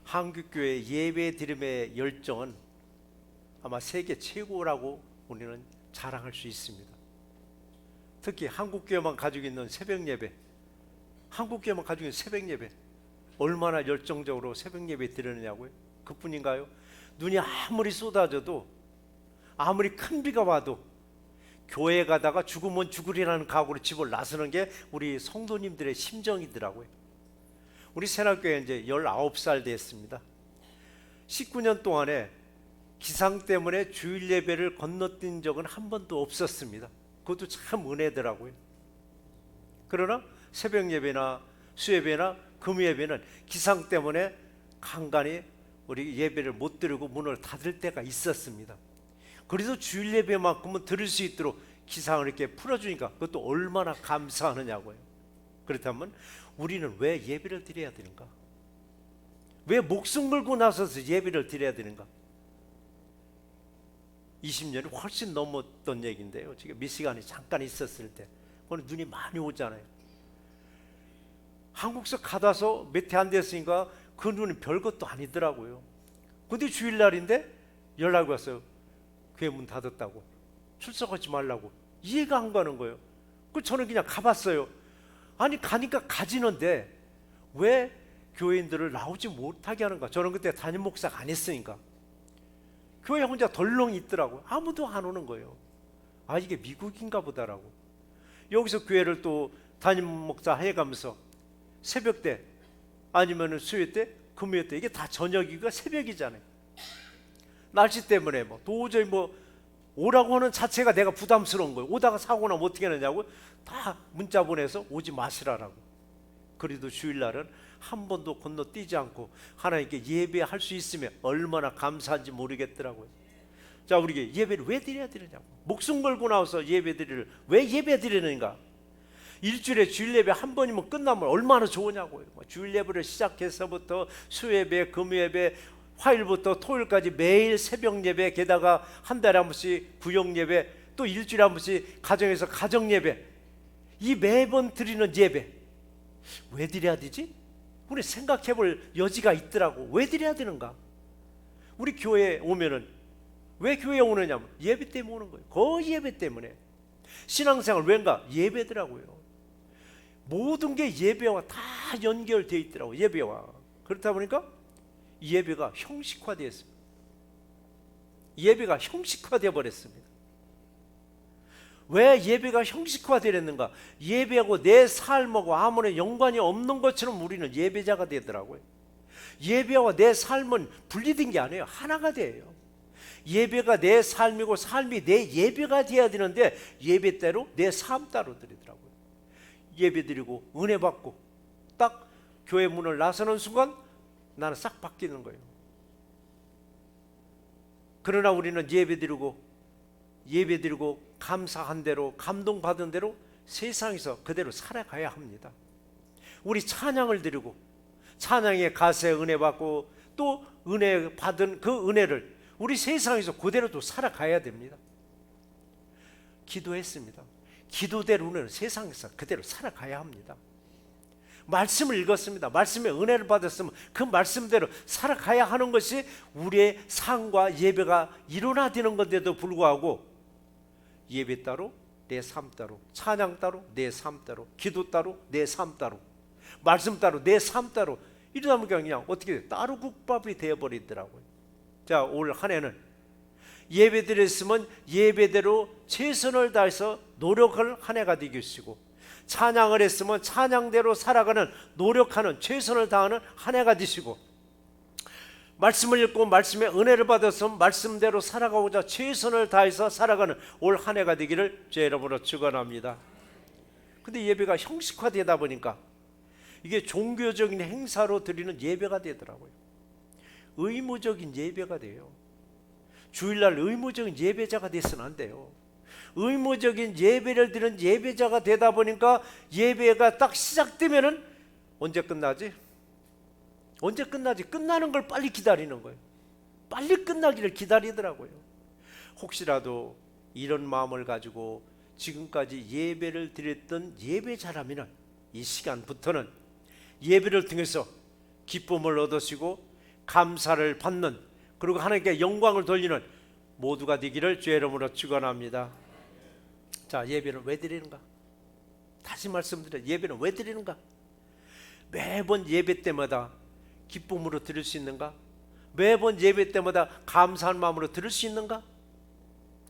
한국교회 예배 드림의 열정은 아마 세계 최고라고 우리는 자랑할 수 있습니다. 특히 한국교회만 가지고 있는 새벽 예배, 한국교회만 가지고 있는 새벽 예배, 얼마나 열정적으로 새벽 예배 드리느냐고요? 그뿐인가요? 눈이 아무리 쏟아져도, 아무리 큰 비가 와도 교회 가다가 죽으면 죽으리라는 각오로 집을 나서는 게 우리 성도님들의 심정이더라고요. 우리 새날교회 이제 19살 됐습니다. 19년 동안에 기상 때문에 주일 예배를 건너뛴 적은 한 번도 없었습니다. 그것도 참 은혜더라고요. 그러나 새벽 예배나 수예배나 금요예배는 기상 때문에 간간히 우리 예배를 못 드리고 문을 닫을 때가 있었습니다. 그래도 주일 예배만큼은 들을 수 있도록 기상을 이렇게 풀어주니까 그것도 얼마나 감사하느냐고요. 그렇다면 우리는 왜 예배를 드려야 되는가? 왜 목숨 걸고 나서서 예배를 드려야 되는가? 20년이 훨씬 넘었던 얘기인데요. 지금 미시간에 잠깐 있었을 때 오늘 눈이 많이 오잖아요. 한국서 가다서 몇 해 안 됐으니까 그 눈은 별것도 아니더라고요. 근데 주일날인데 연락이 왔어요. 교회 문 닫았다고, 출석하지 말라고. 이해가 안 가는 거예요. 그 저는 그냥 가봤어요. 아니 가니까 가지는데 왜 교회인들을 나오지 못하게 하는가? 저는 그때 담임 목사가 안 했으니까. 교회 혼자 덜렁이 있더라고요. 아무도 안 오는 거예요. 아, 이게 미국인가 보다라고. 여기서 교회를 또 담임 목사 해가면서 새벽 때 아니면 수요 때, 금요 때, 이게 다 저녁이고 새벽이잖아요. 날씨 때문에 뭐 도저히 뭐 오라고 하는 자체가 내가 부담스러운 거예요. 오다가 사고 나면 어떻게 하느냐고 다 문자 보내서 오지 마시라라고. 그래도 주일날은 한 번도 건너뛰지 않고 하나님께 예배할 수 있으면 얼마나 감사한지 모르겠더라고요. 자, 우리 예배를 왜 드려야 되느냐고. 목숨 걸고 나와서 예배 드리를 왜 예배 드리는가? 일주일에 주일 예배 한 번이면 끝나면 얼마나 좋으냐고요. 주일 예배를 시작해서부터 수예배, 금요예배, 화요일부터 토요일까지 매일 새벽 예배, 게다가 한 달에 한 번씩 구역 예배, 또 일주일에 한 번씩 가정에서 가정 예배, 이 매번 드리는 예배 왜 드려야 되지? 우리 생각해 볼 여지가 있더라고. 왜 드려야 되는가? 우리 교회에 오면은 왜 교회에 오느냐면 예배 때문에 오는 거예요. 거의 예배 때문에. 신앙생활 왜인가? 예배더라고요. 모든 게 예배와 다 연결되어 있더라고요. 예배와. 그렇다 보니까 예배가 형식화되었습니다. 예배가 형식화되어 버렸습니다. 왜 예배가 형식화되었는가? 예배하고 내 삶하고 아무런 연관이 없는 것처럼 우리는 예배자가 되더라고요. 예배와 내 삶은 분리된 게 아니에요. 하나가 돼요. 예배가 내 삶이고 삶이 내 예배가 돼야 되는데 예배대로 내 삶 따로 드리더라고요. 예배 드리고 은혜 받고 딱 교회 문을 나서는 순간 나는 싹 바뀌는 거예요. 그러나 우리는 예배 드리고 감사한 대로, 감동받은 대로 세상에서 그대로 살아가야 합니다. 우리 찬양을 드리고 찬양의 가세 은혜 받고 또 은혜 받은 그 은혜를 우리 세상에서 그대로 또 살아가야 됩니다. 기도했습니다. 기도대로는 세상에서 그대로 살아가야 합니다. 말씀을 읽었습니다. 말씀의 은혜를 받았으면 그 말씀대로 살아가야 하는 것이 우리의 삶과 예배가 일어나되는 건데도 불구하고 예배 따로 내 삶 따로, 찬양 따로 내 삶 따로, 기도 따로 내 삶 따로, 말씀 따로 내 삶 따로, 이러다 보니까 그냥 어떻게 따로 국밥이 되어버리더라고요. 자, 올 한 해는 예배 드렸으면 예배대로 최선을 다해서 노력을 한 해가 되겠시고, 찬양을 했으면 찬양대로 살아가는, 노력하는, 최선을 다하는 한 해가 되시고, 말씀을 읽고 말씀의 은혜를 받아서 말씀대로 살아가고자 최선을 다해서 살아가는 올 한 해가 되기를 제 이름으로 축원합니다. 근데 예배가 형식화되다 보니까 이게 종교적인 행사로 드리는 예배가 되더라고요. 의무적인 예배가 돼요. 주일날 의무적인 예배자가 돼서는 안 돼요. 의무적인 예배를 드리는 예배자가 되다 보니까 예배가 딱 시작되면은 언제 끝나지? 언제 끝나지? 끝나는 걸 빨리 기다리는 거예요. 빨리 끝나기를 기다리더라고요. 혹시라도 이런 마음을 가지고 지금까지 예배를 드렸던 예배자라면 이 시간부터는 예배를 통해서 기쁨을 얻으시고 감사를 받는, 그리고 하나님께 영광을 돌리는 모두가 되기를 주의 이름으로 축원합니다. 자, 예배는 왜 드리는가? 다시 말씀드려요. 예배는 왜 드리는가? 매번 예배 때마다 기쁨으로 드릴 수 있는가? 매번 예배 때마다 감사한 마음으로 드릴 수 있는가?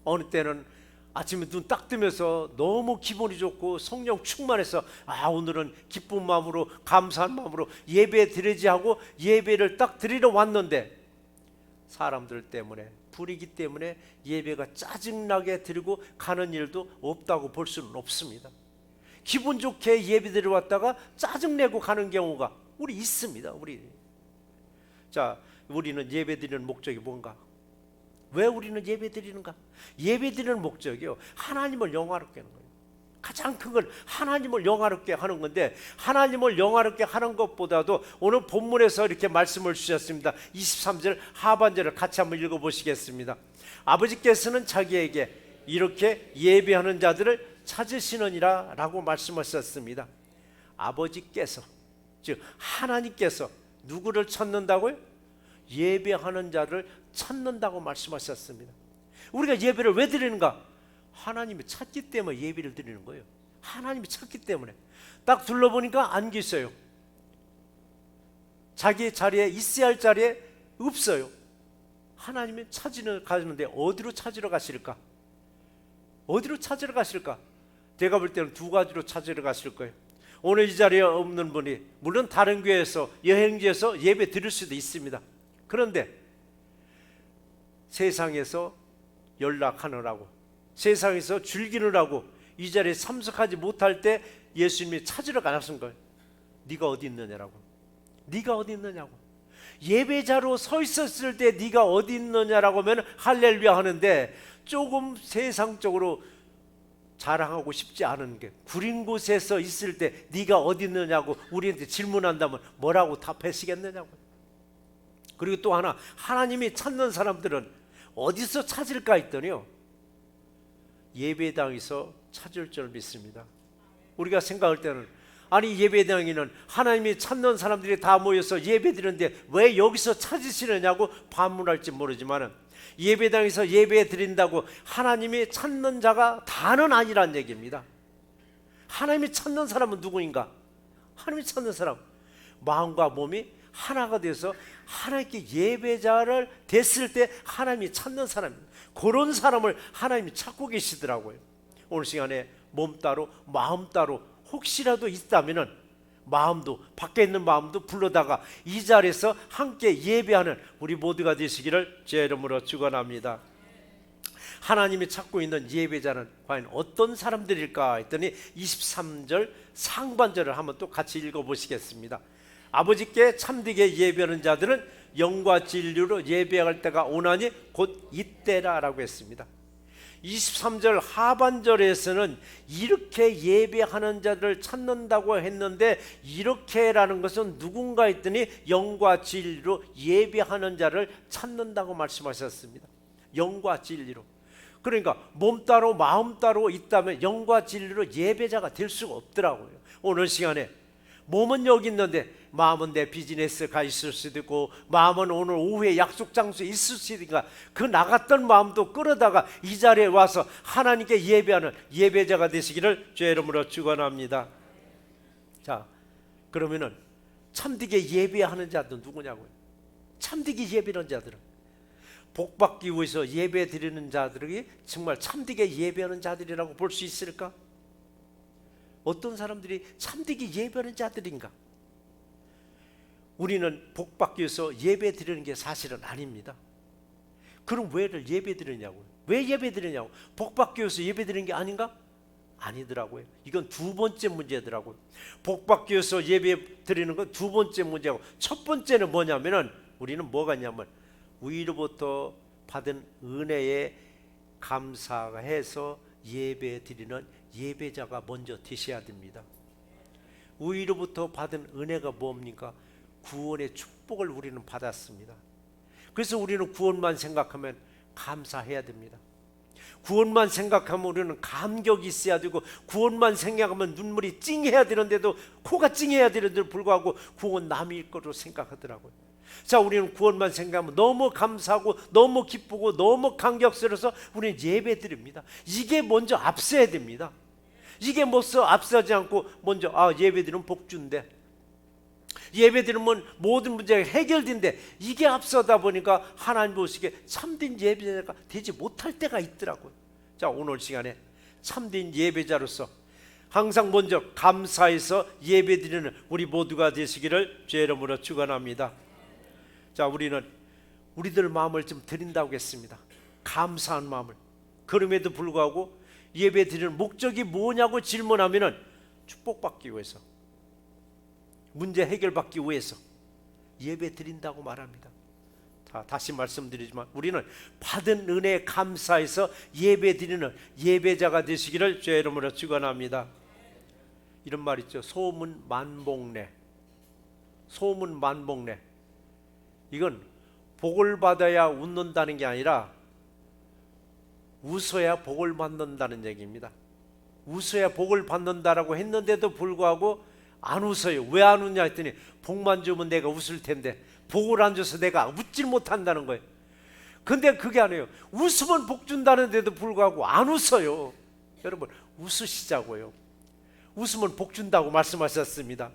어느 때는 아침에 눈 딱 뜨면서 너무 기분이 좋고 성령 충만해서 오늘은 기쁜 마음으로 감사한 마음으로 예배 드리지 하고 예배를 딱 드리러 왔는데 사람들 때문에, 불이기 때문에 예배가 짜증나게 드리고 가는 일도 없다고 볼 수는 없습니다. 기분 좋게 예배 드리러 왔다가 짜증내고 가는 경우가 우리 있습니다. 자, 우리는 예배 드리는 목적이 뭔가? 왜 우리는 예배 드리는가? 예배 드리는 목적이요, 하나님을 영화롭게 하는 거예요. 가장 큰 건 하나님을 영화롭게 하는 건데, 하나님을 영화롭게 하는 것보다도 오늘 본문에서 이렇게 말씀을 주셨습니다. 23절 하반절을 같이 한번 읽어보시겠습니다. 아버지께서는 자기에게 이렇게 예배하는 자들을 찾으시느니라 라고 말씀하셨습니다. 아버지께서, 즉 하나님께서 누구를 찾는다고요? 예배하는 자를 찾는다고 말씀하셨습니다. 우리가 예배를 왜 드리는가? 하나님이 찾기 때문에 예배를 드리는 거예요. 하나님이 찾기 때문에. 딱 둘러보니까 안 계셔요. 자기 자리에 있어야 할 자리에 없어요. 하나님이 찾으러 가시는데 어디로 찾으러 가실까? 어디로 찾으러 가실까? 제가 볼 때는 두 가지로 찾으러 가실 거예요. 오늘 이 자리에 없는 분이 물론 다른 교회에서, 여행지에서 예배 드릴 수도 있습니다. 그런데 세상에서 연락하느라고, 세상에서 즐기느라고 이 자리에 참석하지 못할 때 예수님이 찾으러 가신 거예요. 네가 어디 있느냐라고. 네가 어디 있느냐고. 예배자로 서 있었을 때 네가 어디 있느냐라고 하면 할렐루야 하는데, 조금 세상적으로 자랑하고 싶지 않은 게, 구린 곳에서 있을 때 네가 어디 있느냐고 우리한테 질문한다면 뭐라고 답하시겠느냐고. 그리고 또 하나, 하나님이 찾는 사람들은 어디서 찾을까 했더니요, 예배당에서 찾을 줄 믿습니다. 우리가 생각할 때는 아니 예배당에는 하나님이 찾는 사람들이 다 모여서 예배드리는데 왜 여기서 찾으시느냐고 반문할지 모르지만, 예배당에서 예배 드린다고 하나님이 찾는 자가 다는 아니란 얘기입니다. 하나님이 찾는 사람은 누구인가? 하나님이 찾는 사람, 마음과 몸이 하나가 돼서 하나님께 예배자를 됐을 때 하나님이 찾는 사람입니다. 그런 사람을 하나님이 찾고 계시더라고요. 오늘 시간에 몸 따로 마음 따로 혹시라도 있다면 마음도, 밖에 있는 마음도 불러다가 이 자리에서 함께 예배하는 우리 모두가 되시기를 제 이름으로 축원합니다. 하나님이 찾고 있는 예배자는 과연 어떤 사람들일까 했더니 23절 상반절을 한번 또 같이 읽어보시겠습니다. 아버지께 참되게 예배하는 자들은 영과 진리로 예배할 때가 오나니 곧 이때라 라고 했습니다. 23절 하반절에서는 이렇게 예배하는 자들을 찾는다고 했는데, 이렇게라는 것은 누군가 했더니 영과 진리로 예배하는 자를 찾는다고 말씀하셨습니다. 영과 진리로. 그러니까 몸 따로 마음 따로 있다면 영과 진리로 예배자가 될 수가 없더라고요. 오늘 시간에 몸은 여기 있는데 마음은 내 비즈니스가 있을 수도 있고, 마음은 오늘 오후에 약속 장소에 있을 수도 있으니까 그 나갔던 마음도 끌어다가 이 자리에 와서 하나님께 예배하는 예배자가 되시기를 주의 이름으로 축원합니다. 자, 그러면은 참되게 예배하는 자들은 누구냐고요? 참되게 예배하는 자들은, 복받기 위해서 예배 드리는 자들이 정말 참되게 예배하는 자들이라고 볼 수 있을까? 어떤 사람들이 참되게 예배하는 자들인가? 우리는 복받기 위해서 예배 드리는 게 사실은 아닙니다. 그럼 왜를 예배 드리냐고요? 왜 예배 드리냐고? 복받기 위해서 예배 드리는 게 아닌가? 아니더라고요. 이건 두 번째 문제더라고요. 복받기 위해서 예배 드리는 건 두 번째 문제고, 첫 번째는 뭐냐면은 우리는 뭐가 있냐면 위로부터 받은 은혜에 감사해서 예배 드리는 예배자가 먼저 되셔야 됩니다. 위로부터 받은 은혜가 뭡니까? 구원의 축복을 우리는 받았습니다. 그래서 우리는 구원만 생각하면 감사해야 됩니다. 구원만 생각하면 우리는 감격이 있어야 되고, 구원만 생각하면 눈물이 찡해야 되는데도, 코가 찡해야 되는데도 불구하고 구원 남일 거로 생각하더라고요. 자, 우리는 구원만 생각하면 너무 감사하고 너무 기쁘고 너무 감격스러워서 우리는 예배 드립니다. 이게 먼저 앞서야 됩니다. 이게 먼저 앞서지 않고 먼저 예배 드리면 복주인데, 예배 드리면 모든 문제가 해결된데, 이게 앞서다 보니까 하나님 보시기에 참된 예배자가 되지 못할 때가 있더라고요. 자, 오늘 시간에 참된 예배자로서 항상 먼저 감사해서 예배 드리는 우리 모두가 되시기를 주의 이름으로 축원합니다. 자, 우리는 우리들 마음을 좀 드린다고 했습니다. 감사한 마음을. 그럼에도 불구하고 예배 드리는 목적이 뭐냐고 질문하면은 축복받기 위해서, 문제 해결받기 위해서 예배 드린다고 말합니다. 다시 말씀드리지만 우리는 받은 은혜에 감사해서 예배 드리는 예배자가 되시기를 주의 이름으로 축원합니다. 이런 말 있죠. 소문 만복래. 소문 만복래. 이건 복을 받아야 웃는다는 게 아니라 웃어야 복을 받는다는 얘기입니다. 웃어야 복을 받는다라고 했는데도 불구하고 안 웃어요. 왜 안 웃냐 했더니 복만 주면 내가 웃을 텐데 복을 안 줘서 내가 웃질 못한다는 거예요. 근데 그게 아니에요. 웃으면 복 준다는데도 불구하고 안 웃어요. 여러분, 웃으시자고요. 웃으면 복 준다고 말씀하셨습니다.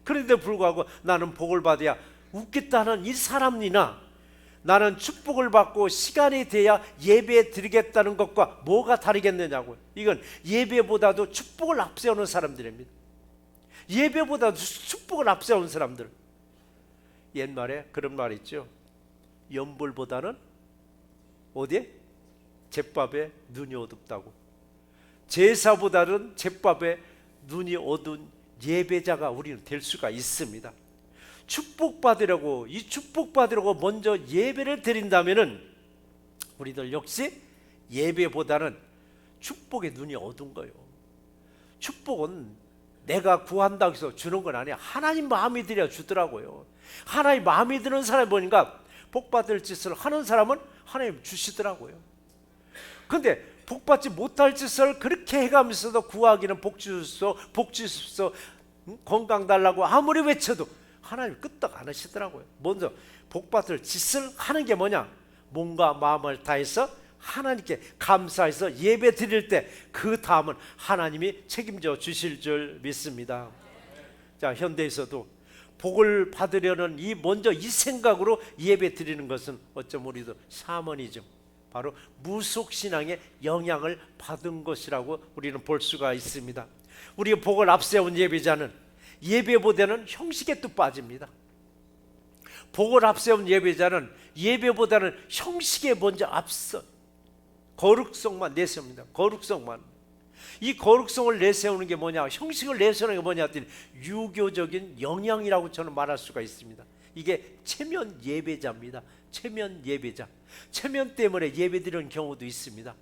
그런데도 불구하고 나는 복을 받아야 웃겠다는 이 사람이나, 나는 축복을 받고 시간이 돼야 예배 드리겠다는 것과 뭐가 다르겠느냐고요. 이건 예배보다도 축복을 앞세우는 사람들입니다. 예배보다도 축복을 앞세우는 사람들. 옛말에 그런 말 있죠. 연불보다는 어디에? 잿밥에 눈이 어둡다고. 제사보다는 잿밥에 눈이 어두운 예배자가 우리는 될 수가 있습니다. 축복받으려고, 이 축복받으려고 먼저 예배를 드린다면은 우리들 역시 예배보다는 축복의 눈이 어두운 거예요. 축복은 내가 구한다고 해서 주는 건 아니야. 하나님 마음이 들여 주더라고요. 하나님 마음이 드는 사람이 보니까 복받을 짓을 하는 사람은 하나님 주시더라고요. 근데 복받지 못할 짓을 그렇게 해가면서도 구하기는 복 주소서, 복 주소서, 건강 달라고 아무리 외쳐도 하나님 끄떡 안 하시더라고요. 먼저 복받을 짓을 하는 게 뭐냐? 몸과 마음을 다해서 하나님께 감사해서 예배 드릴 때 그 다음은 하나님이 책임져 주실 줄 믿습니다. 자, 현대에서도 복을 받으려는 먼저 이 생각으로 예배 드리는 것은 어쩌면 우리도 샤머니즘, 바로 무속신앙의 영향을 받은 것이라고 우리는 볼 수가 있습니다. 우리의 복을 앞세운 예배자는 예배보다는 형식에 또 빠집니다. 복을 앞세운 예배자는 예배보다는 형식에 먼저 앞서 거룩성만 내세웁니다. 거룩성만. 이 거룩성을 내세우는 게 뭐냐, 형식을 내세우는 게 뭐냐 했더니 유교적인 영향이라고 저는 말할 수가 있습니다. 이게 체면 예배자입니다. 체면 예배자. 체면 때문에 예배드리는 경우도 있습니다.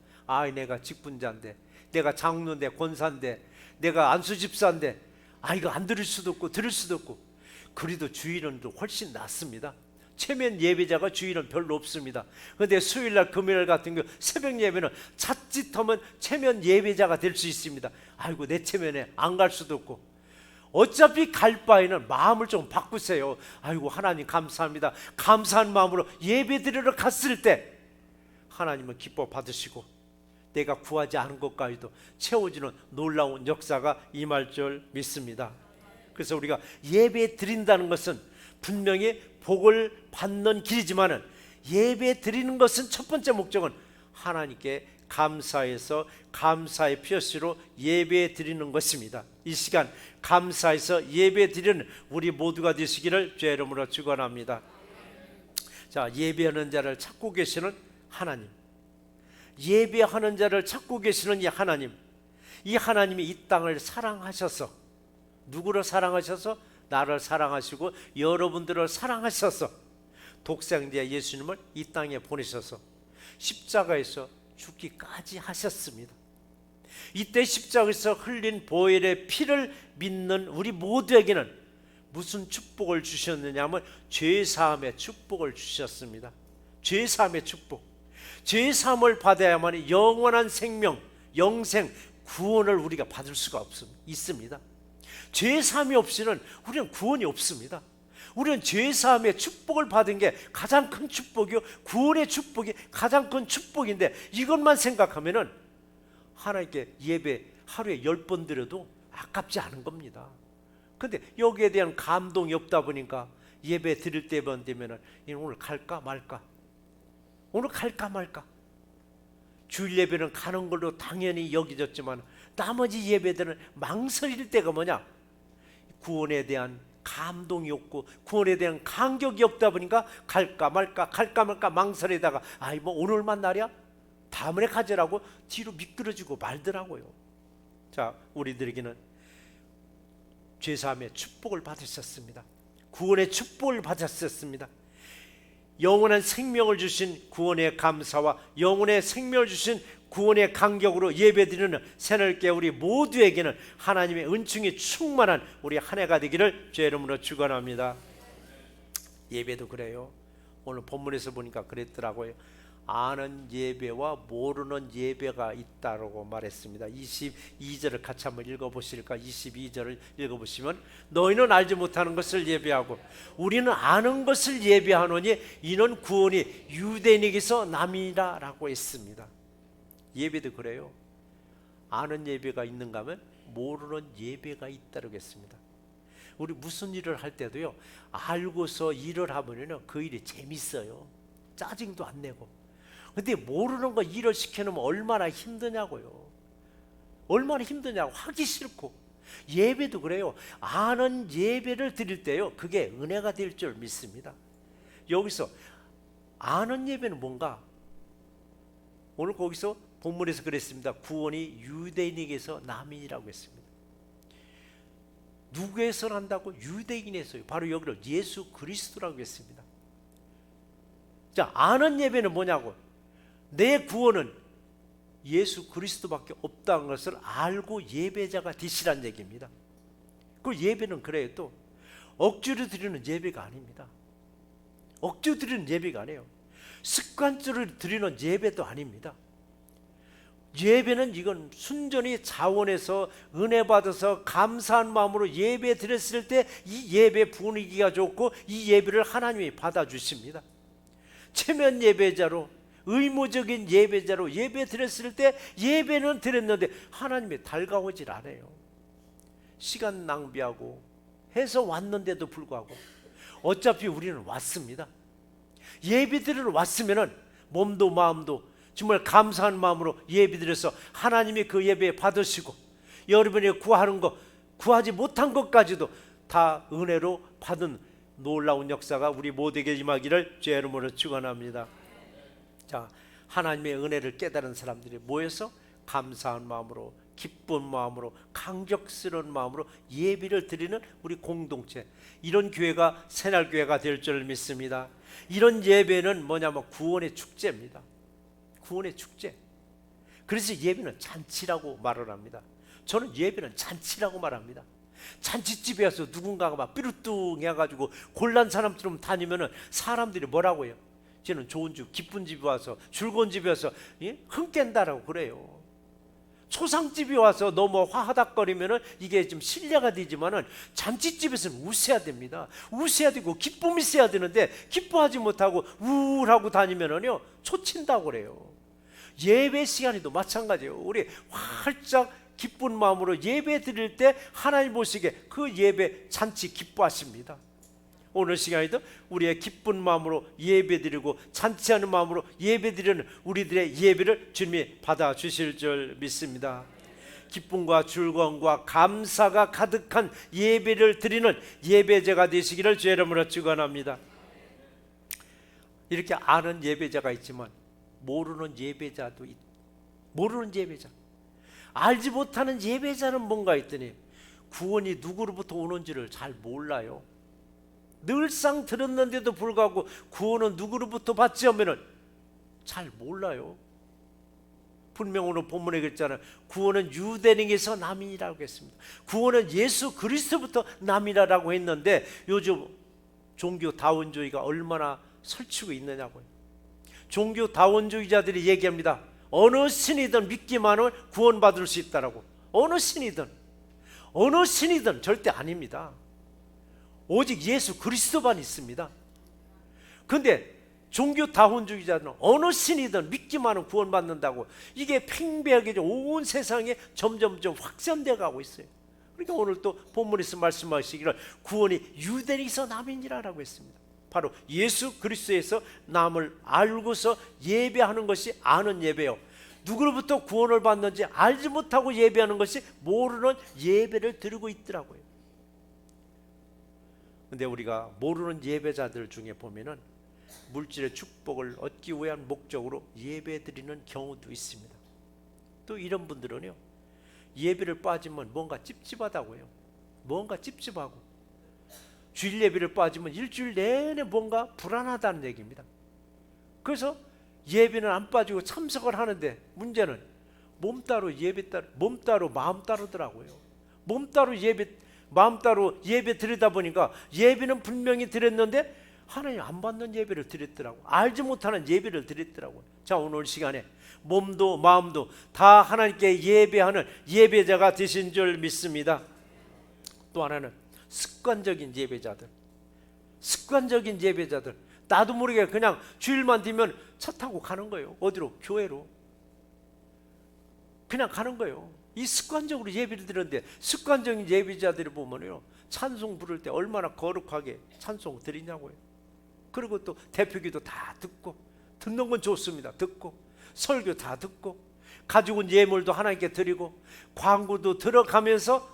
내가 직분자인데, 내가 장로인데, 권사인데, 내가 안수집사인데, 이거 안 들을 수도 없고 들을 수도 없고. 그래도 주일은 훨씬 낫습니다. 체면 예배자가 주일은 별로 없습니다. 그런데 수요일날 금요일 같은 경우 새벽 예배는 자칫하면 체면 예배자가 될 수 있습니다. 아이고, 내 체면에 안 갈 수도 없고. 어차피 갈 바에는 마음을 좀 바꾸세요. 아이고, 하나님 감사합니다. 감사한 마음으로 예배 드리러 갔을 때 하나님은 기뻐 받으시고 내가 구하지 않은 것까지도 채워주는 놀라운 역사가 임할 줄 믿습니다. 그래서 우리가 예배 드린다는 것은 분명히 복을 받는 길이지만은, 예배 드리는 것은 첫 번째 목적은 하나님께 감사해서 감사의 표시로 예배 드리는 것입니다. 이 시간 감사해서 예배 드리는 우리 모두가 되시기를 주의 이름으로 축원합니다. 자, 예배하는 자를 찾고 계시는 하나님, 예배하는 자를 찾고 계시는 이 하나님, 이 하나님이 이 땅을 사랑하셔서, 누구를 사랑하셔서? 나를 사랑하시고 여러분들을 사랑하셔서 독생자 예수님을 이 땅에 보내셔서 십자가에서 죽기까지 하셨습니다. 이때 십자가에서 흘린 보혈의 피를 믿는 우리 모두에게는 무슨 축복을 주셨느냐 하면 죄사함의 축복을 주셨습니다. 죄사함의 축복. 죄 사함을 받아야만 영원한 생명, 영생, 구원을 우리가 받을 수가 있습니다. 죄 사함이 없이는 우리는 구원이 없습니다. 우리는 죄 사함의 축복을 받은 게 가장 큰 축복이요, 구원의 축복이 가장 큰 축복인데, 이것만 생각하면은 하나님께 예배 하루에 10번 드려도 아깝지 않은 겁니다. 근데 여기에 대한 감동이 없다 보니까 예배 드릴 때만 되면은 오늘 갈까 말까, 오늘 갈까 말까. 주일 예배는 가는 걸로 당연히 여겨졌지만 나머지 예배들은 망설일 때가 뭐냐? 구원에 대한 감동이 없고 구원에 대한 감격이 없다 보니까 갈까 말까 갈까 말까 망설이다가 아이 뭐 오늘만 날이야? 다음에 가지라고 뒤로 미끄러지고 말더라고요. 자, 우리들에게는 죄사함의 축복을 받으셨습니다. 구원의 축복을 받았었습니다. 영원한 생명을 주신 구원의 감사와 영원의 생명을 주신 구원의 간격으로 예배드리는 새날께 우리 모두에게는 하나님의 은총이 충만한 우리 한 해가 되기를 주의 이름으로 축원합니다. 예배도 그래요. 오늘 본문에서 보니까 그랬더라고요. 아는 예배와 모르는 예배가 있다고 말했습니다. 22절을 같이 한번 읽어보실까? 22절을 읽어보시면 너희는 알지 못하는 것을 예배하고 우리는 아는 것을 예배하노니 이는 구원이 유대인에게서 남이라 라고 했습니다. 예배도 그래요. 아는 예배가 있는가 하면 모르는 예배가 있다고 했습니다. 우리 무슨 일을 할 때도요, 알고서 일을 하면요 그 일이 재밌어요. 짜증도 안 내고. 근데 모르는 거 일을 시켜놓으면 얼마나 힘드냐고요. 얼마나 힘드냐고. 하기 싫고. 예배도 그래요. 아는 예배를 드릴 때요 그게 은혜가 될 줄 믿습니다. 여기서 아는 예배는 뭔가? 오늘 거기서 본문에서 그랬습니다. 구원이 유대인에게서 남인이라고 했습니다. 누구에서 난다고? 유대인에서요. 바로 여기를 예수 그리스도라고 했습니다. 자, 아는 예배는 뭐냐고? 내 구원은 예수 그리스도밖에 없다는 것을 알고 예배자가 되시란 얘기입니다. 그 예배는 그래요. 또 억지로 드리는 예배가 아닙니다. 억지로 드리는 예배가 아니에요. 습관적으로 드리는 예배도 아닙니다. 예배는 이건 순전히 자원해서 은혜 받아서 감사한 마음으로 예배 드렸을 때 이 예배 분위기가 좋고 이 예배를 하나님이 받아주십니다. 체면 예배자로 의무적인 예배자로 예배 드렸을 때 예배는 드렸는데 하나님이 달가오질 않아요. 시간 낭비하고 해서 왔는데도 불구하고 어차피 우리는 왔습니다. 예배 드리러 왔으면은 몸도 마음도 정말 감사한 마음으로 예배 드려서 하나님이 그 예배 받으시고 여러분이 구하는 것, 구하지 못한 것까지도 다 은혜로 받은 놀라운 역사가 우리 모두에게 임하기를 주의 이름으로 축원합니다. 자, 하나님의 은혜를 깨달은 사람들이 모여서 감사한 마음으로 기쁜 마음으로 감격스러운 마음으로 예배를 드리는 우리 공동체, 이런 교회가 새날교회가 될 줄 믿습니다. 이런 예배는 뭐냐면 구원의 축제입니다. 구원의 축제. 그래서 예배는 잔치라고 말을 합니다. 저는 예배는 잔치라고 말합니다. 잔치집에 와서 누군가가 막 삐루뚱 해가지고 곤란 사람처럼 다니면은 사람들이 뭐라고 해요? 쟤는 좋은 집, 기쁜 집에 와서, 즐거운 집에 와서 흥깬다라고 그래요. 초상집에 와서 너무 화하닥거리면은 이게 좀 신뢰가 되지만은 잔치집에서는 웃어야 됩니다. 웃어야 되고 기쁨이 있어야 되는데 기뻐하지 못하고 우울하고 다니면은요 초친다고 그래요. 예배 시간에도 마찬가지예요. 우리 활짝 기쁜 마음으로 예배 드릴 때 하나님 보시기에 그 예배 잔치 기뻐하십니다. 오늘 시간에도 우리의 기쁜 마음으로 예배 드리고 잔치하는 마음으로 예배 드리는 우리들의 예배를 주님이 받아주실 줄 믿습니다. 기쁨과 즐거움과 감사가 가득한 예배를 드리는 예배자가 되시기를 주의 이름으로 축원합니다. 이렇게 아는 예배자가 있지만 모르는 예배자도 모르는 예배자, 알지 못하는 예배자는 뭔가 했더니 구원이 누구로부터 오는지를 잘 몰라요. 늘상 들었는데도 불구하고 구원은 누구로부터 받지 하면은 잘 몰라요. 분명 오늘 본문에 그랬잖아요. 구원은 유대인에게서 남이라고 했습니다. 구원은 예수 그리스도부터 남이라고 했는데 요즘 종교 다원주의가 얼마나 설치고 있느냐고요. 종교 다원주의자들이 얘기합니다. 어느 신이든 믿기만 하면 구원받을 수 있다라고. 어느 신이든 절대 아닙니다. 오직 예수 그리스도만 있습니다. 그런데 종교 다원주의자는 어느 신이든 믿기만 하면 구원받는다고, 이게 팽배하게 온 세상에 점점점 확산되어 가고 있어요. 그러니까 오늘 또 본문에서 말씀하시기를 구원이 유대인에서 남이니라라고 했습니다. 바로 예수 그리스도에서 남을 알고서 예배하는 것이 아는 예배요, 누구로부터 구원을 받는지 알지 못하고 예배하는 것이 모르는 예배를 드리고 있더라고요. 근데 우리가 모르는 예배자들 중에 보면은 물질의 축복을 얻기 위한 목적으로 예배 드리는 경우도 있습니다. 또 이런 분들은요, 예배를 빠지면 뭔가 찝찝하다고요. 뭔가 찝찝하고, 주일 예배를 빠지면 일주일 내내 뭔가 불안하다는 얘기입니다. 그래서 예배는 안 빠지고 참석을 하는데 문제는 몸 따로 예배 따로, 몸 따로 마음 따로더라고요. 몸 따로 예배, 마음 따로 예배 드리다 보니까 예배는 분명히 드렸는데 하나님 안 받는 예배를 드렸더라고. 알지 못하는 예배를 드렸더라고. 자, 오늘 시간에 몸도 마음도 다 하나님께 예배하는 예배자가 되신 줄 믿습니다. 또 하나는 습관적인 예배자들. 나도 모르게 그냥 주일만 되면 차 타고 가는 거예요. 어디로? 교회로. 그냥 가는 거예요. 이 습관적으로 예배를 드리는데, 습관적인 예배자들이 보면요, 찬송 부를 때 얼마나 거룩하게 찬송 드리냐고요. 그리고 또 대표기도 다 듣고, 듣는 건 좋습니다. 듣고 설교 다 듣고, 가지고 온 예물도 하나님께 드리고, 광고도 들어가면서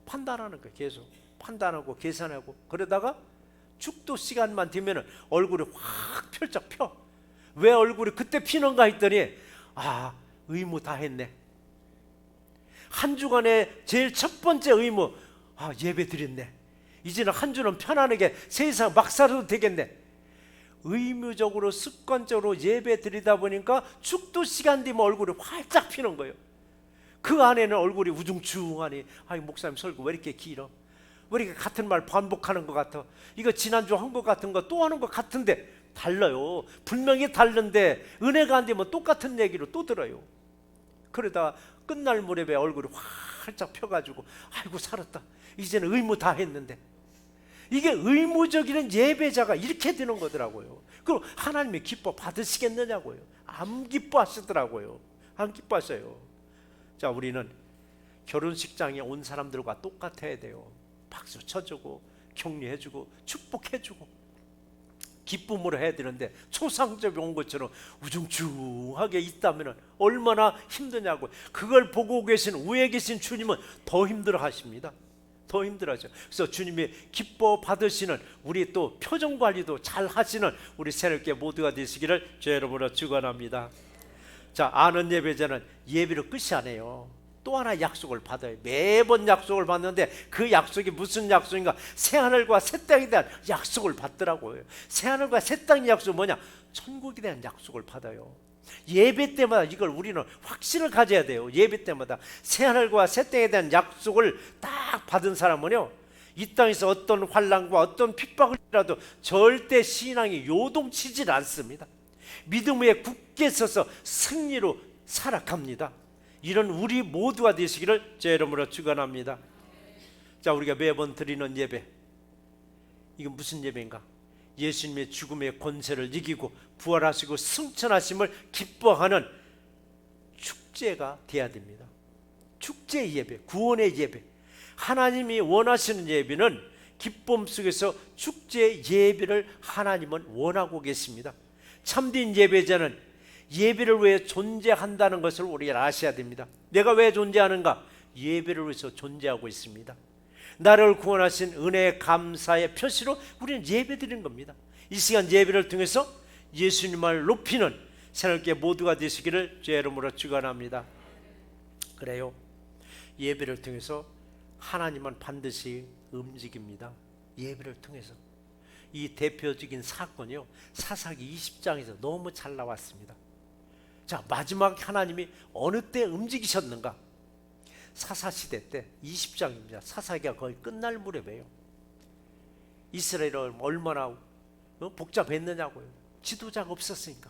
판단하는 거예요. 계속 판단하고 계산하고. 그러다가 축도 시간만 되면 얼굴이 확 펼쩍 펴. 왜 얼굴이 그때 피는가 했더니, 아, 의무 다 했네. 한 주간의 제일 첫 번째 의무, 아, 예배 드렸네. 이제는 한 주는 편안하게 세상 막 살아도 되겠네. 의무적으로 습관적으로 예배 드리다 보니까 축도 시간 되면 얼굴이 활짝 피는 거예요. 그 안에는 얼굴이 우중충하니, 아이, 목사님 설교 왜 이렇게 길어? 왜 이렇게 같은 말 반복하는 것 같아? 이거 지난주 한 것 같은 거 또 하는 것 같은데. 달라요. 분명히 다른데 은혜가 안 되면 똑같은 얘기로 또 들어요. 그러다 끝날 무렵에 얼굴이 활짝 펴가지고, 아이고 살았다, 이제는 의무 다 했는데. 이게 의무적인 예배자가 이렇게 되는 거더라고요. 그럼 하나님이 기뻐 받으시겠느냐고요. 안 기뻐하시더라고요. 안 기뻐하셔요. 자, 우리는 결혼식장에 온 사람들과 똑같아야 돼요. 박수 쳐주고 격려해주고 축복해주고 기쁨으로 해야 되는데, 초상접이 온 것처럼 우중충하게 있다면 얼마나 힘드냐고. 그걸 보고 계신 위에 계신 주님은 더 힘들어 하십니다. 더 힘들어하죠. 그래서 주님이 기뻐 받으시는, 우리 또 표정 관리도 잘 하시는 우리 새롭게 모두가 되시기를 주 여러분으로 축원합니다. 자, 아는 예배자는 예배로 끝이 아니에요. 또 하나 약속을 받아요. 매번 약속을 받는데, 그 약속이 무슨 약속인가? 새하늘과 새 땅에 대한 약속을 받더라고요. 새하늘과 새 땅의 약속은 뭐냐? 천국에 대한 약속을 받아요. 예배 때마다 이걸 우리는 확신을 가져야 돼요. 예배 때마다 새하늘과 새 땅에 대한 약속을 딱 받은 사람은요, 이 땅에서 어떤 환난과 어떤 핍박을라도 절대 신앙이 요동치질 않습니다. 믿음 위에 굳게 서서 승리로 살아갑니다. 이런 우리 모두가 되시기를 제 이름으로 축원합니다. 자, 우리가 매번 드리는 예배, 이건 무슨 예배인가? 예수님의 죽음의 권세를 이기고 부활하시고 승천하심을 기뻐하는 축제가 돼야 됩니다. 축제 예배, 구원의 예배. 하나님이 원하시는 예배는 기쁨 속에서 축제 예배를 하나님은 원하고 계십니다. 참된 예배자는 예배를 위해 존재한다는 것을 우리가 아셔야 됩니다. 내가 왜 존재하는가? 예배를 위해서 존재하고 있습니다. 나를 구원하신 은혜의 감사의 표시로 우리는 예배 드리는 겁니다. 이 시간 예배를 통해서 예수님을 높이는 새롭게 모두가 되시기를 주의 이름으로 축원합니다. 그래요, 예배를 통해서 하나님은 반드시 움직입니다. 예배를 통해서. 이 대표적인 사건이요, 사사기 20장에서 너무 잘 나왔습니다. 자, 마지막 하나님이 어느 때 움직이셨는가? 사사시대 때 20장입니다. 사사기가 거의 끝날 무렵이에요. 이스라엘은 얼마나 복잡했느냐고요. 지도자가 없었으니까.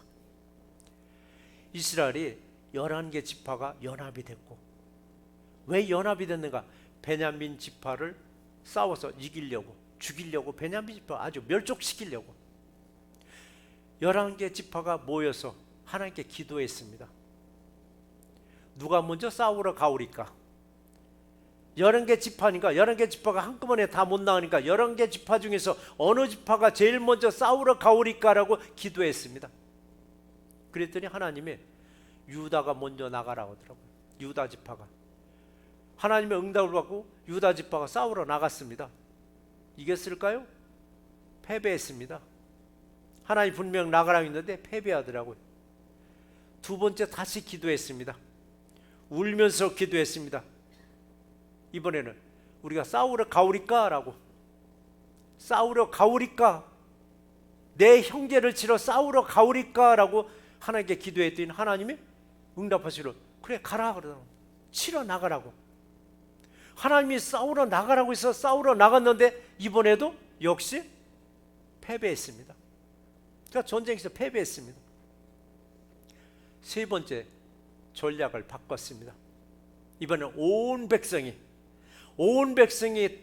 이스라엘이 11개 지파가 연합이 됐고, 왜 연합이 됐는가? 베냐민 지파를 싸워서 이기려고, 죽이려고, 베냐민 지파 아주 멸족시키려고 11개 지파가 모여서 하나님께 기도했습니다. 누가 먼저 싸우러 가오리까? 11개 지파니까 11개 지파가 한꺼번에 다 못 나가니까 11개 지파 중에서 어느 지파가 제일 먼저 싸우러 가오리까라고 기도했습니다. 그랬더니 하나님이 유다가 먼저 나가라고 하더라고요. 유다 지파가. 하나님의 응답을 받고 유다 지파가 싸우러 나갔습니다. 이겼을까요? 패배했습니다. 하나님 분명 나가라고 했는데 패배하더라고요. 두 번째 다시 기도했습니다. 울면서 기도했습니다. 이번에는 우리가 싸우러 가오리까? 라고. 싸우러 가오리까? 내 형제를 치러 싸우러 가오리까? 라고 하나님께 기도했더니 하나님이 응답하시러 그래 가라 그러더라고요. 치러 나가라고. 하나님이 싸우러 나가라고 해서 싸우러 나갔는데 이번에도 역시 패배했습니다. 그러니까 전쟁에서 패배했습니다. 세 번째 전략을 바꿨습니다. 이번엔 온 백성이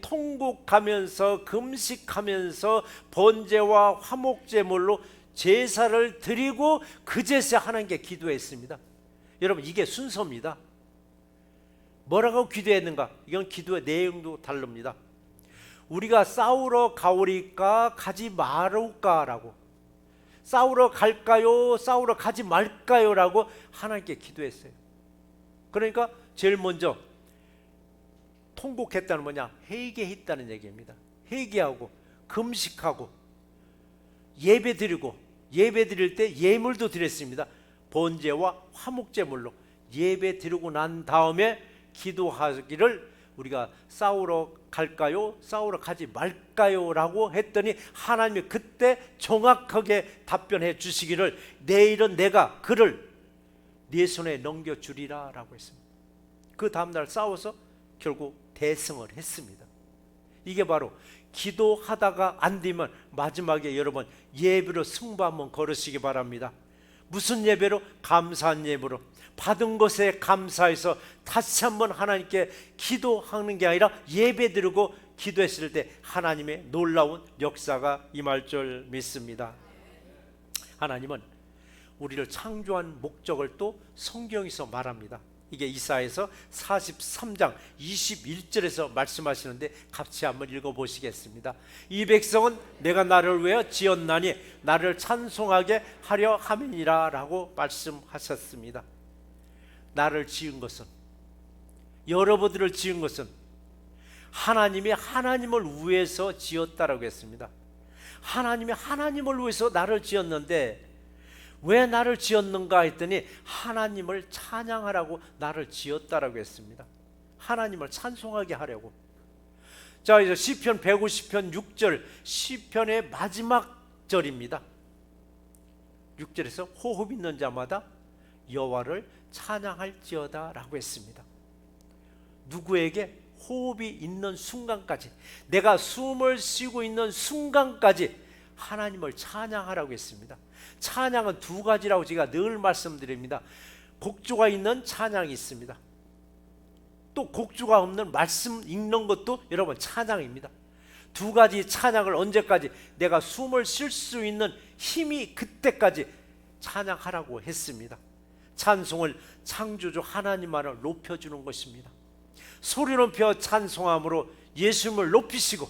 통곡하면서 금식하면서 번제와 화목제물로 제사를 드리고 그 제사 하나님께 기도했습니다. 여러분 이게 순서입니다. 뭐라고 기도했는가? 이건 기도의 내용도 다릅니다. 우리가 싸우러 가오리까 가지 말까라고, 싸우러 갈까요? 싸우러 가지 말까요? 라고 하나님께 기도했어요. 그러니까 제일 먼저 통곡했다는 뭐냐? 회개했다는 얘기입니다. 회개하고 금식하고 예배드리고, 예배드릴 때 예물도 드렸습니다. 번제와 화목제물로 예배드리고 난 다음에 기도하기를 우리가 싸우러 갈까요? 싸우러 가지 말까요? 라고 했더니 하나님이 그때 정확하게 답변해 주시기를 내일은 내가 그를 네 손에 넘겨주리라 라고 했습니다. 그 다음날 싸워서 결국 대승을 했습니다. 이게 바로 기도하다가 안 되면 마지막에 여러분 예배로 승부 한번 걸으시기 바랍니다. 무슨 예배로? 감사한 예배로. 받은 것에 감사해서 다시 한번 하나님께 기도하는 게 아니라 예배드리고 기도했을 때 하나님의 놀라운 역사가 임할 줄 믿습니다. 하나님은 우리를 창조한 목적을 또 성경에서 말합니다. 이게 이사야서 43장 21절에서 말씀하시는데 같이 한번 읽어보시겠습니다. 이 백성은 내가 나를 위하여 지었나니 나를 찬송하게 하려 함이니라 라고 말씀하셨습니다. 나를 지은 것은, 여러분들을 지은 것은 하나님이 하나님을 위해서 지었다라고 했습니다. 하나님이 하나님을 위해서 나를 지었는데 왜 나를 지었는가 했더니 하나님을 찬양하라고 나를 지었다라고 했습니다. 하나님을 찬송하게 하려고. 자, 이제 시편 150편 6절, 시편의 마지막 절입니다. 6절에서 호흡 있는 자마다 여호와를 찬양할지어다 라고 했습니다. 누구에게? 호흡이 있는 순간까지, 내가 숨을 쉬고 있는 순간까지 하나님을 찬양하라고 했습니다. 찬양은 두 가지라고 제가 늘 말씀드립니다. 곡조가 있는 찬양이 있습니다. 또 곡조가 없는 말씀 읽는 것도 여러분 찬양입니다. 두 가지 찬양을 언제까지? 내가 숨을 쉴 수 있는 힘이 그때까지 찬양하라고 했습니다. 찬송을 창조주 하나님만을 높여주는 것입니다. 소리 높여 찬송함으로 예수님을 높이시고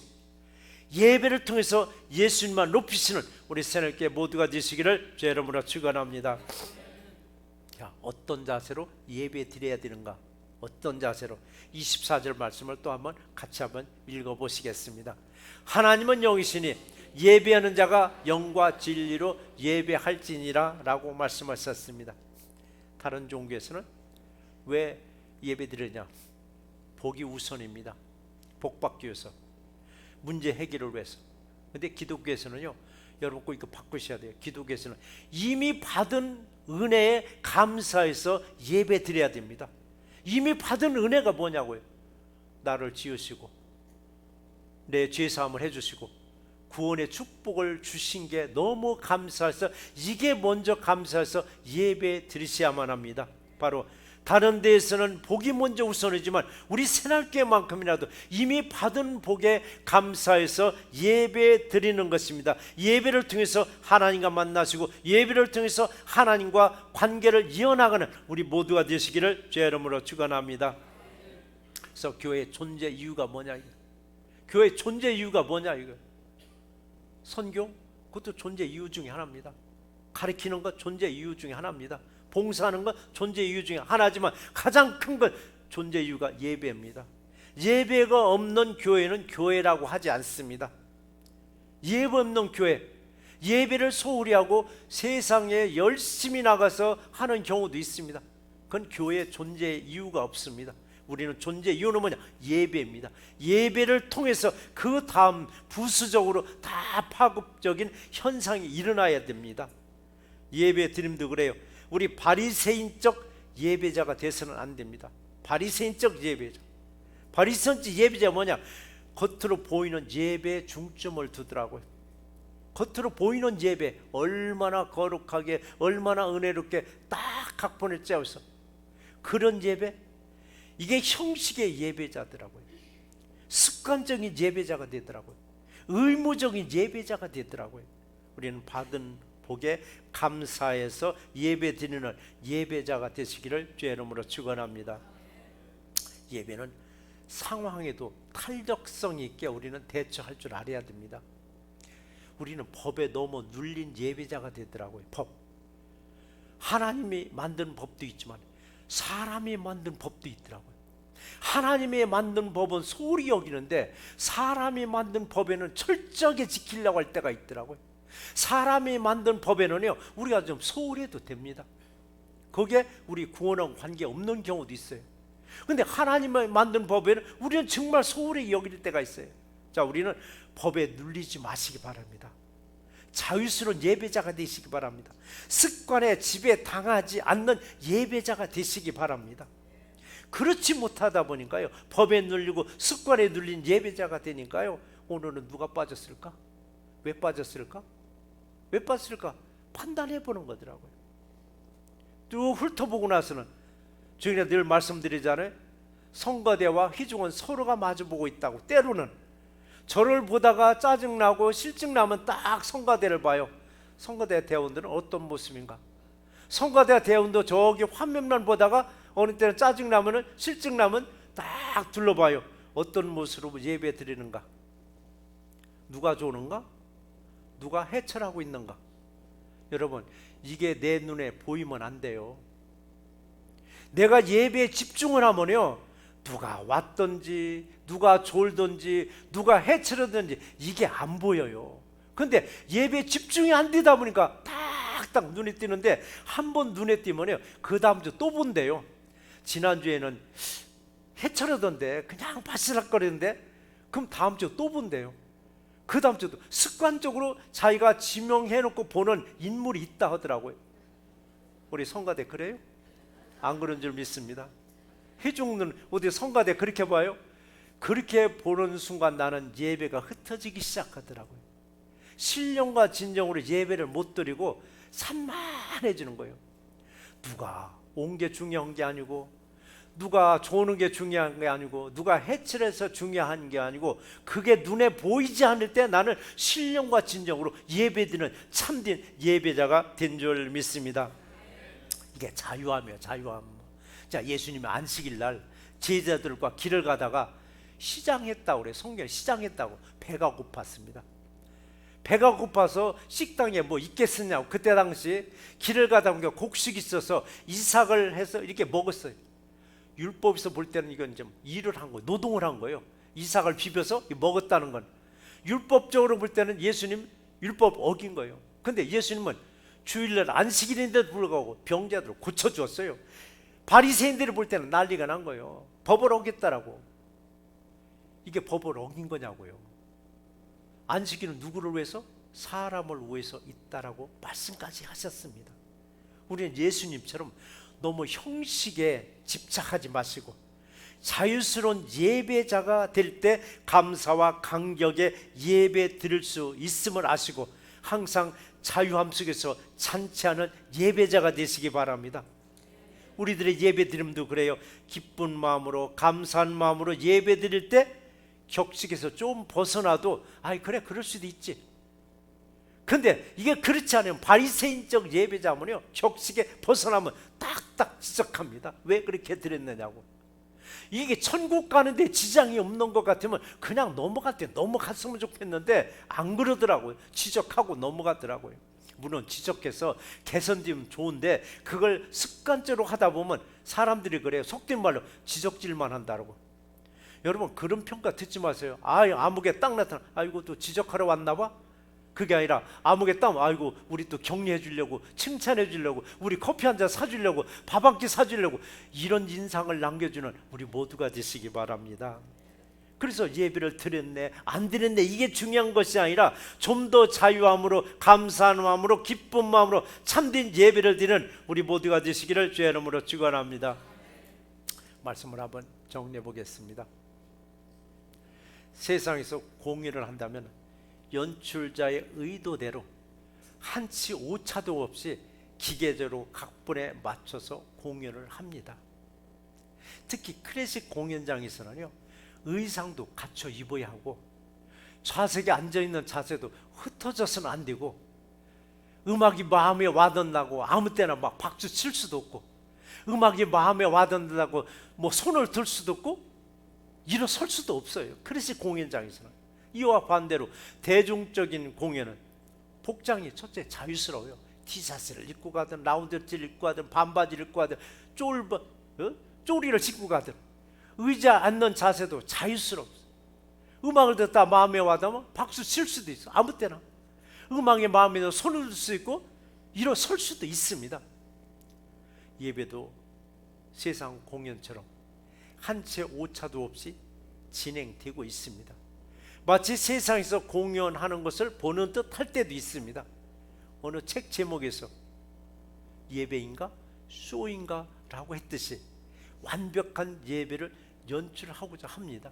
예배를 통해서 예수님만 높이시는 우리 새날교회 모두가 되시기를 제 이름으로 축원합니다. 자, 어떤 자세로 예배 드려야 되는가? 어떤 자세로? 24절 말씀을 또 한번 같이 한번 읽어보시겠습니다. 하나님은 영이시니 예배하는 자가 영과 진리로 예배할지니라 라고 말씀하셨습니다. 다른 종교에서는 왜 예배 드리냐? 복이 우선입니다. 복 받기 위해서, 문제 해결을 위해서. 근데 기독교에서는요, 여러분 꼭 이거 바꾸셔야 돼요. 기독교에서는 이미 받은 은혜에 감사해서 예배 드려야 됩니다. 이미 받은 은혜가 뭐냐고요? 나를 지으시고 내 죄사함을 해주시고 구원의 축복을 주신 게 너무 감사해서 이게 먼저 감사해서 예배 드리셔야만 합니다. 바로 다른 데에서는 복이 먼저 우선이지만 우리 새날교회만큼이라도 이미 받은 복에 감사해서 예배 드리는 것입니다. 예배를 통해서 하나님과 만나시고 예배를 통해서 하나님과 관계를 이어나가는 우리 모두가 되시기를 주의 이름으로 축원합니다. 그래서 교회의 존재 이유가 뭐냐 이거. 교회의 존재 이유가 뭐냐 이거. 선교? 그것도 존재 이유 중에 하나입니다. 가르치는 것 존재 이유 중에 하나입니다. 봉사하는 건 존재 이유 중에 하나지만 가장 큰 건 존재 이유가 예배입니다. 예배가 없는 교회는 교회라고 하지 않습니다. 예배 없는 교회, 예배를 소홀히 하고 세상에 열심히 나가서 하는 경우도 있습니다. 그건 교회의 존재 이유가 없습니다. 우리는 존재 이유는 뭐냐? 예배입니다. 예배를 통해서 그 다음 부수적으로 다 파급적인 현상이 일어나야 됩니다. 예배 드림도 그래요. 우리 바리새인적 예배자가 돼서는 안 됩니다. 바리새인적 예배자. 바리새인적 예배자가 뭐냐? 겉으로 보이는 예배에 중점을 두더라고요. 겉으로 보이는 예배, 얼마나 거룩하게, 얼마나 은혜롭게 딱 각본을 짜서 그런 예배, 이게 형식의 예배자더라고요. 습관적인 예배자가 되더라고요. 의무적인 예배자가 되더라고요. 우리는 받은 복에 감사해서 예배 드리는 예배자가 되시기를 주의 이름으로 축원합니다. 예배는 상황에도 탄력성 있게 우리는 대처할 줄 알아야 됩니다. 우리는 법에 너무 눌린 예배자가 되더라고요. 법. 하나님이 만든 법도 있지만 사람이 만든 법도 있더라고요. 하나님이 만든 법은 소홀히 여기는데 사람이 만든 법에는 철저하게 지키려고 할 때가 있더라고요. 사람이 만든 법에는요 우리가 좀 소홀해도 됩니다. 거기에 우리 구원하고 관계없는 경우도 있어요. 근데 하나님이 만든 법에는 우리는 정말 소홀히 여길 때가 있어요. 자, 우리는 법에 눌리지 마시기 바랍니다. 자유스러운 예배자가 되시기 바랍니다. 습관에 지배 당하지 않는 예배자가 되시기 바랍니다. 그렇지 못하다 보니까요 법에 눌리고 습관에 눌린 예배자가 되니까요 오늘은 누가 빠졌을까? 왜 빠졌을까? 왜 빠졌을까? 판단해 보는 거더라고요. 쭉 훑어보고 나서는 저희가 늘 말씀드리잖아요. 성가대와 희중은 서로가 마주보고 있다고. 때로는 저를 보다가 짜증나고 실증나면 딱 성가대를 봐요. 성가대 대원들은 어떤 모습인가? 성가대 대원도 저기 화면만 보다가 어느 때는 짜증나면 실증나면 딱 둘러봐요. 어떤 모습으로 예배 드리는가? 누가 조는가? 누가 해철하고 있는가? 여러분, 이게 내 눈에 보이면 안 돼요. 내가 예배에 집중을 하면요 누가 왔든지 누가 졸든지 누가 해치르든지 이게 안 보여요. 근데 예배에 집중이 안 되다 보니까 딱딱 눈에 띄는데 한 번 눈에 띄면요 그 다음 주 또 본대요. 지난주에는 해치르던데 그냥 바스락거리는데 그럼 다음 주 또 본대요. 그 다음 주도 습관적으로 자기가 지명해놓고 보는 인물이 있다 하더라고요. 우리 성가대 그래요? 안 그런 줄 믿습니다. 희중은 어디 성가대 그렇게 봐요? 그렇게 보는 순간 나는 예배가 흩어지기 시작하더라고요. 신령과 진정으로 예배를 못 드리고 산만해지는 거예요. 누가 온 게 중요한 게 아니고 누가 조는 게 중요한 게 아니고 누가 해칠해서 중요한 게 아니고 그게 눈에 보이지 않을 때 나는 신령과 진정으로 예배드리는 참된 예배자가 된 줄 믿습니다. 이게 자유함이에요. 자유함. 자, 예수님이 안식일 날 제자들과 길을 가다가 시장했다고 그래요. 성경에 시장했다고. 배가 고팠습니다. 배가 고파서 식당에 뭐 있겠느냐고. 그때 당시 길을 가다 보니까 곡식이 있어서 이삭을 해서 이렇게 먹었어요. 율법에서 볼 때는 이건 좀 일을 한 거예요. 노동을 한 거예요. 이삭을 비벼서 먹었다는 건 율법적으로 볼 때는 예수님 율법 어긴 거예요. 근데 예수님은 주일날 안식일인데도 불구하고 병자들을 고쳐주었어요. 바리새인들이 볼 때는 난리가 난 거예요. 법을 어겼다라고. 이게 법을 어긴 거냐고요. 안식일은 누구를 위해서? 사람을 위해서 있다라고 말씀까지 하셨습니다. 우리는 예수님처럼 너무 형식에 집착하지 마시고 자유스러운 예배자가 될 때 감사와 감격의 예배 드릴 수 있음을 아시고 항상 자유함 속에서 찬치하는 예배자가 되시기 바랍니다. 우리들의 예배 드림도 그래요. 기쁜 마음으로 감사한 마음으로 예배 드릴 때 격식에서 좀 벗어나도 아이 그래 그럴 수도 있지. 근데 이게 그렇지 않으면 바리새인적 예배자면요 격식에 벗어나면 딱딱 지적합니다. 왜 그렇게 드렸느냐고. 이게 천국 가는데 지장이 없는 것 같으면 그냥 넘어갈 때 넘어갔으면 좋겠는데 안 그러더라고요. 지적하고 넘어가더라고요. 물론 지적해서 개선되면 좋은데 그걸 습관적으로 하다 보면 사람들이 그래요. 속된 말로 지적질만 한다고. 여러분 그런 평가 듣지 마세요. 아무개 딱 나타나 아이고 또 지적하러 왔나 봐. 그게 아니라 아무개 딱 아이고 우리 또 격려해 주려고 칭찬해 주려고 우리 커피 한 잔 사주려고 밥 한 끼 사주려고 이런 인상을 남겨주는 우리 모두가 되시기 바랍니다. 그래서 예배를 드렸네 안 드렸네 이게 중요한 것이 아니라 좀 더 자유함으로 감사한 마음으로 기쁜 마음으로 참된 예배를 드리는 우리 모두가 되시기를 주의 이름으로 축원합니다. 말씀을 한번 정리해 보겠습니다. 세상에서 공연을 한다면 연출자의 의도대로 한치 오차도 없이 기계적으로 각본에 맞춰서 공연을 합니다. 특히 클래식 공연장에서는요 의상도 갖춰 입어야 하고 좌석에 앉아있는 자세도 흩어져서는 안 되고 음악이 마음에 와닿는다고 아무 때나 막 박수 칠 수도 없고 음악이 마음에 와닿는다고 뭐 손을 들 수도 없고 일어설 수도 없어요. 클래식 공연장에서는. 이와 반대로 대중적인 공연은 복장이 첫째 자유스러워요. 티셔츠를 입고 가든 라운드티를 입고 가든 반바지를 입고 가든 쪼리를 신고 가든 의자 앉는 자세도 자유스럽어요. 음악을 듣다 마음에 와닿으면 박수 칠 수도 있어. 아무 때나 음악이 마음에 들어 손을 들 수 있고 일어설 수도 있습니다. 예배도 세상 공연처럼 한 채 오차도 없이 진행되고 있습니다. 마치 세상에서 공연하는 것을 보는 듯 할 때도 있습니다. 어느 책 제목에서 예배인가 쇼인가 라고 했듯이 완벽한 예배를 연출하고자 합니다.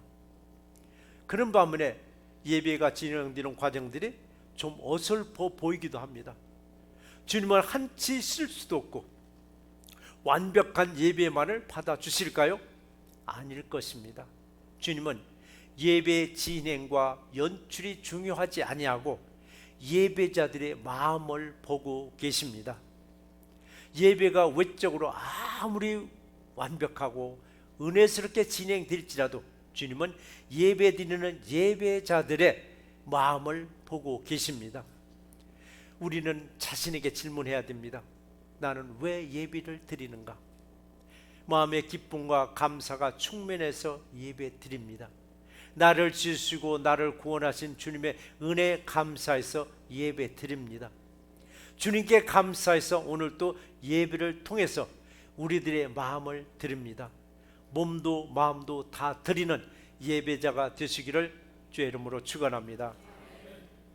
그런 반면에 예배가 진행되는 과정들이 좀 어설퍼 보이기도 합니다. 주님은 한치 실수도 없고 완벽한 예배만을 받아주실까요? 아닐 것입니다. 주님은 예배 진행과 연출이 중요하지 아니하고 예배자들의 마음을 보고 계십니다. 예배가 외적으로 아무리 완벽하고 은혜스럽게 진행될지라도 주님은 예배드리는 예배자들의 마음을 보고 계십니다. 우리는 자신에게 질문해야 됩니다. 나는 왜 예배를 드리는가? 마음의 기쁨과 감사가 충만해서 예배 드립니다. 나를 지으시고 나를 구원하신 주님의 은혜에 감사해서 예배 드립니다. 주님께 감사해서 오늘 또 예배를 통해서 우리들의 마음을 드립니다. 몸도 마음도 다 드리는 예배자가 되시기를 주의 이름으로 축원합니다.